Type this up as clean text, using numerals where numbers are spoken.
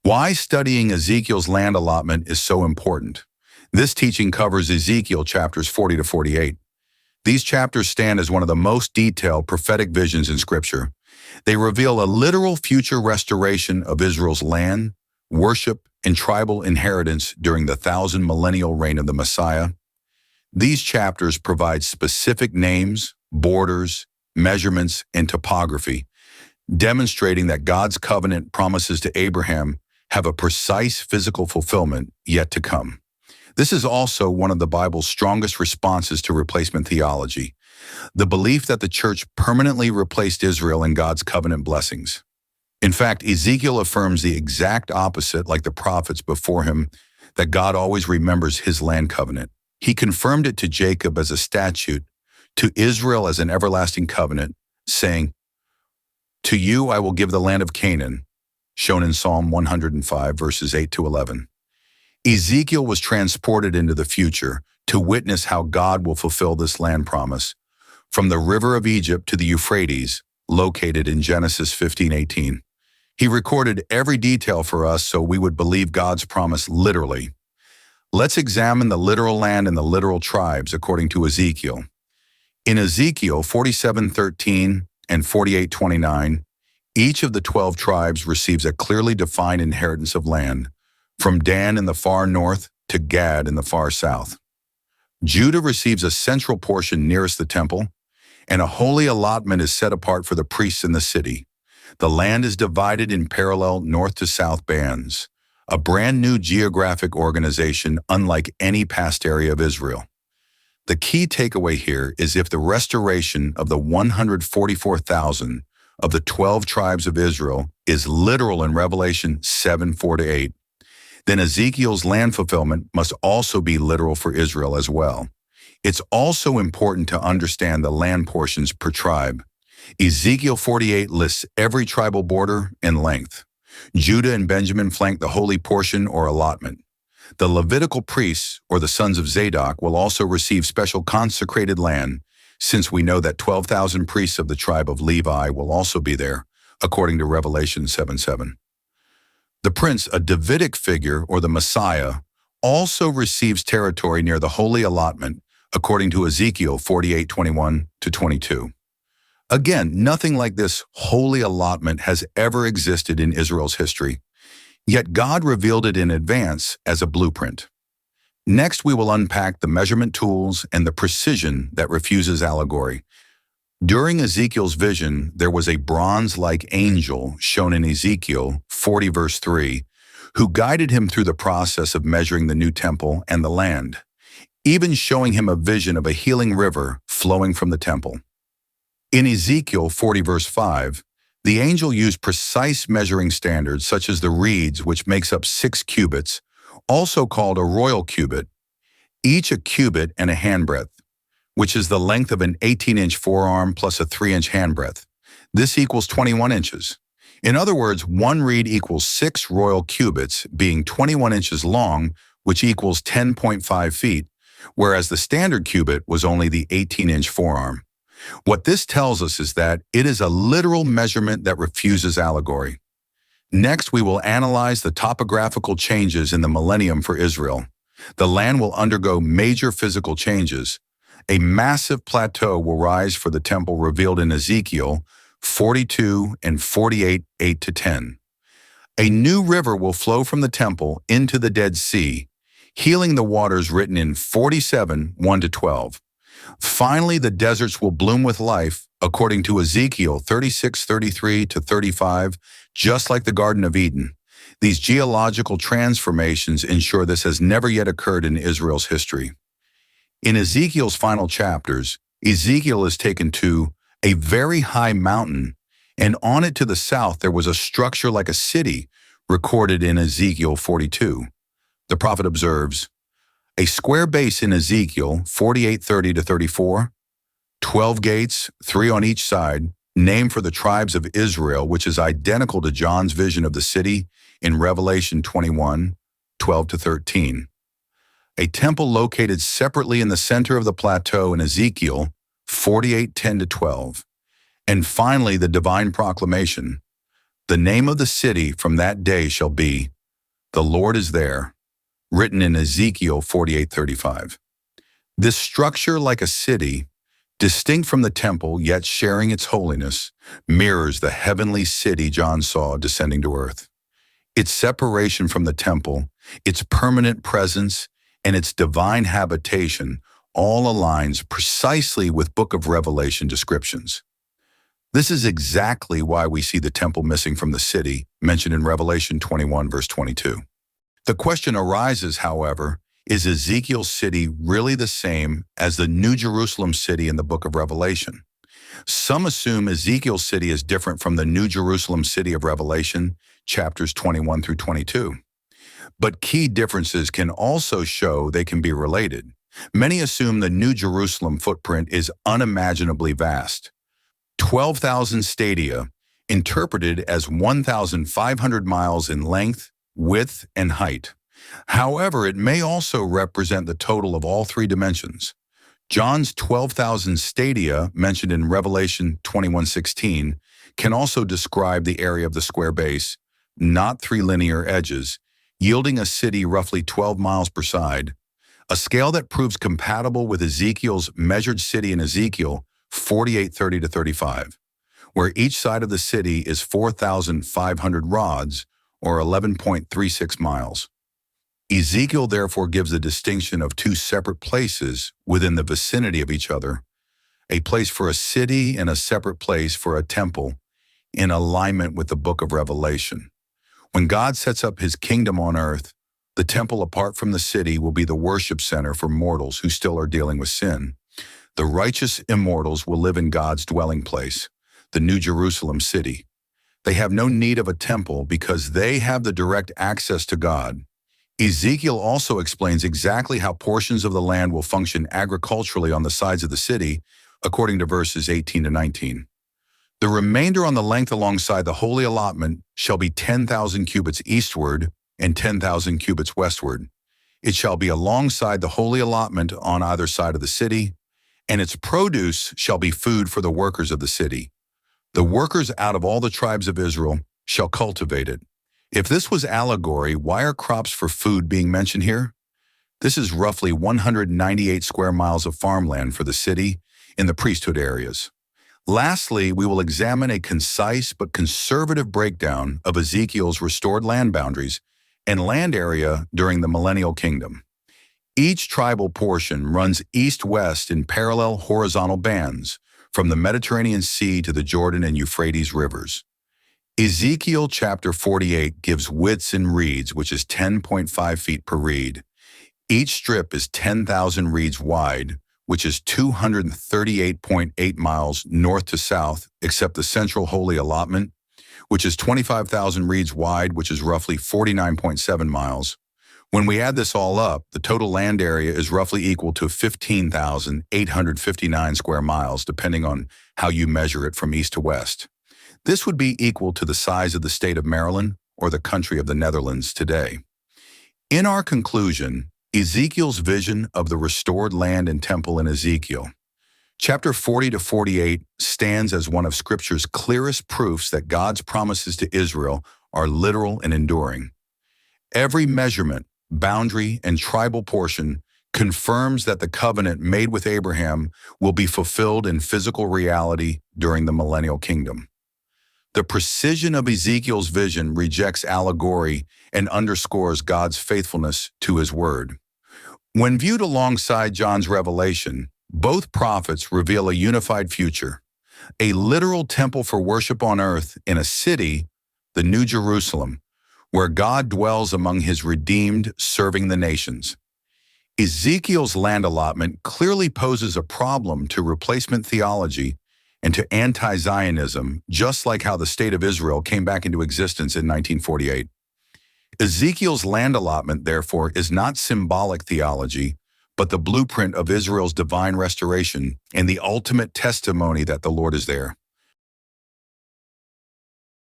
Why studying Ezekiel's land allotment is so important. This teaching covers Ezekiel chapters 40 to 48. These chapters stand as one of the most detailed prophetic visions in Scripture. They reveal a literal future restoration of Israel's land, worship, and tribal inheritance during the 1,000-millennial reign of the Messiah. These chapters provide specific names, borders, measurements, and topography, demonstrating that God's covenant promises to Abraham have a precise physical fulfillment yet to come. This is also one of the Bible's strongest responses to replacement theology, the belief that the church permanently replaced Israel in God's covenant blessings. In fact, Ezekiel affirms the exact opposite, like the prophets before him, that God always remembers his land covenant. He confirmed it to Jacob as a statute, to Israel as an everlasting covenant, saying, "To you I will give the land of Canaan," shown in Psalm 105, verses 8 to 11. Ezekiel was transported into the future to witness how God will fulfill this land promise, from the river of Egypt to the Euphrates, located in Genesis 15:18. He recorded every detail for us so we would believe God's promise literally. Let's examine the literal land and the literal tribes according to Ezekiel. In Ezekiel 47:13 and 48:29, each of the 12 tribes receives a clearly defined inheritance of land, from Dan in the far north to Gad in the far south. Judah receives a central portion nearest the temple, and a holy allotment is set apart for the priests in the city. The land is divided in parallel north to south bands, a brand new geographic organization unlike any past area of Israel. The key takeaway here is if the restoration of the 144,000 of the 12 tribes of Israel is literal in Revelation 7:4-8, then Ezekiel's land fulfillment must also be literal for Israel as well. It's also important to understand the land portions per tribe. Ezekiel 48 lists every tribal border and length. Judah and Benjamin flank the holy portion or allotment. The Levitical priests, or the sons of Zadok, will also receive special consecrated land, since we know that 12,000 priests of the tribe of Levi will also be there, according to Revelation 7:7. The prince, a Davidic figure, or the Messiah, also receives territory near the Holy Allotment, according to Ezekiel 48:21-22. Again, nothing like this Holy Allotment has ever existed in Israel's history, yet God revealed it in advance as a blueprint. Next, we will unpack the measurement tools and the precision that refuses allegory. During Ezekiel's vision, there was a bronze-like angel shown in Ezekiel 40 verse 3, who guided him through the process of measuring the new temple and the land, even showing him a vision of a healing river flowing from the temple. In Ezekiel 40 verse 5, the angel used precise measuring standards such as the reeds, which makes up 6 cubits, also called a royal cubit, each a cubit and a handbreadth, which is the length of an 18-inch forearm plus a 3-inch handbreadth. This equals 21 inches. In other words, one reed equals 6 royal cubits, being 21 inches long, which equals 10.5 feet, whereas the standard cubit was only the 18-inch forearm. What this tells us is that it is a literal measurement that refuses allegory. Next, we will analyze the topographical changes in the millennium for Israel. The land will undergo major physical changes. A massive plateau will rise for the temple revealed in Ezekiel 42 and 48, 8-10. A new river will flow from the temple into the Dead Sea, healing the waters written in 47, 1-12. Finally, the deserts will bloom with life, according to Ezekiel 36, 33-35, just like the Garden of Eden. These geological transformations ensure this has never yet occurred in Israel's history. In Ezekiel's final chapters, Ezekiel is taken to a very high mountain, and on it to the south there was a structure like a city, recorded in Ezekiel 42. The prophet observes, a square base in Ezekiel 48:30-34, 12 gates, 3 on each side, named for the tribes of Israel, which is identical to John's vision of the city in Revelation 21:12-13. A temple located separately in the center of the plateau in Ezekiel 48:10-12. And finally, the divine proclamation, the name of the city from that day shall be The Lord is there, written in Ezekiel 48:35. This structure, like a city, distinct from the temple yet sharing its holiness, mirrors the heavenly city John saw descending to earth. Its separation from the temple, its permanent presence, and its divine habitation all aligns precisely with Book of Revelation descriptions. This is exactly why we see the temple missing from the city, mentioned in Revelation 21, verse 22. The question arises, however, is Ezekiel's city really the same as the New Jerusalem city in the Book of Revelation? Some assume Ezekiel's city is different from the New Jerusalem city of Revelation, chapters 21 through 22. But key differences can also show they can be related. Many assume the New Jerusalem footprint is unimaginably vast. 12,000 stadia, interpreted as 1,500 miles in length, width, and height. However, it may also represent the total of all three dimensions. John's 12,000 stadia, mentioned in Revelation 21:16, can also describe the area of the square base, not three linear edges, yielding a city roughly 12 miles per side, a scale that proves compatible with Ezekiel's measured city in Ezekiel 48:30-35, where each side of the city is 4,500 rods, or 11.36 miles. Ezekiel therefore gives a distinction of two separate places within the vicinity of each other, a place for a city and a separate place for a temple, in alignment with the Book of Revelation. When God sets up his kingdom on earth, the temple apart from the city will be the worship center for mortals who still are dealing with sin. The righteous immortals will live in God's dwelling place, the New Jerusalem city. They have no need of a temple because they have the direct access to God. Ezekiel also explains exactly how portions of the land will function agriculturally on the sides of the city, according to verses 18-19. The remainder on the length alongside the Holy Allotment shall be 10,000 cubits eastward and 10,000 cubits westward. It shall be alongside the Holy Allotment on either side of the city, and its produce shall be food for the workers of the city. The workers out of all the tribes of Israel shall cultivate it. If this was allegory, why are crops for food being mentioned here? This is roughly 198 square miles of farmland for the city in the priesthood areas. Lastly, we will examine a concise but conservative breakdown of Ezekiel's restored land boundaries and land area during the Millennial Kingdom. Each tribal portion runs east-west in parallel horizontal bands from the Mediterranean Sea to the Jordan and Euphrates rivers. Ezekiel chapter 48 gives widths in reeds, which is 10.5 feet per reed. Each strip is 10,000 reeds wide, which is 238.8 miles north to south, except the central Holy Allotment, which is 25,000 reeds wide, which is roughly 49.7 miles. When we add this all up, the total land area is roughly equal to 15,859 square miles, depending on how you measure it from east to west. This would be equal to the size of the state of Maryland or the country of the Netherlands today. In our conclusion, Ezekiel's vision of the restored land and temple in Ezekiel, chapter 40-48 stands as one of Scripture's clearest proofs that God's promises to Israel are literal and enduring. Every measurement, boundary, and tribal portion confirms that the covenant made with Abraham will be fulfilled in physical reality during the Millennial Kingdom. The precision of Ezekiel's vision rejects allegory and underscores God's faithfulness to his word. When viewed alongside John's revelation, both prophets reveal a unified future, a literal temple for worship on earth in a city, the New Jerusalem, where God dwells among his redeemed, serving the nations. Ezekiel's land allotment clearly poses a problem to replacement theology and to anti-Zionism, just like how the State of Israel came back into existence in 1948. Ezekiel's land allotment, therefore, is not symbolic theology, but the blueprint of Israel's divine restoration and the ultimate testimony that the Lord is there.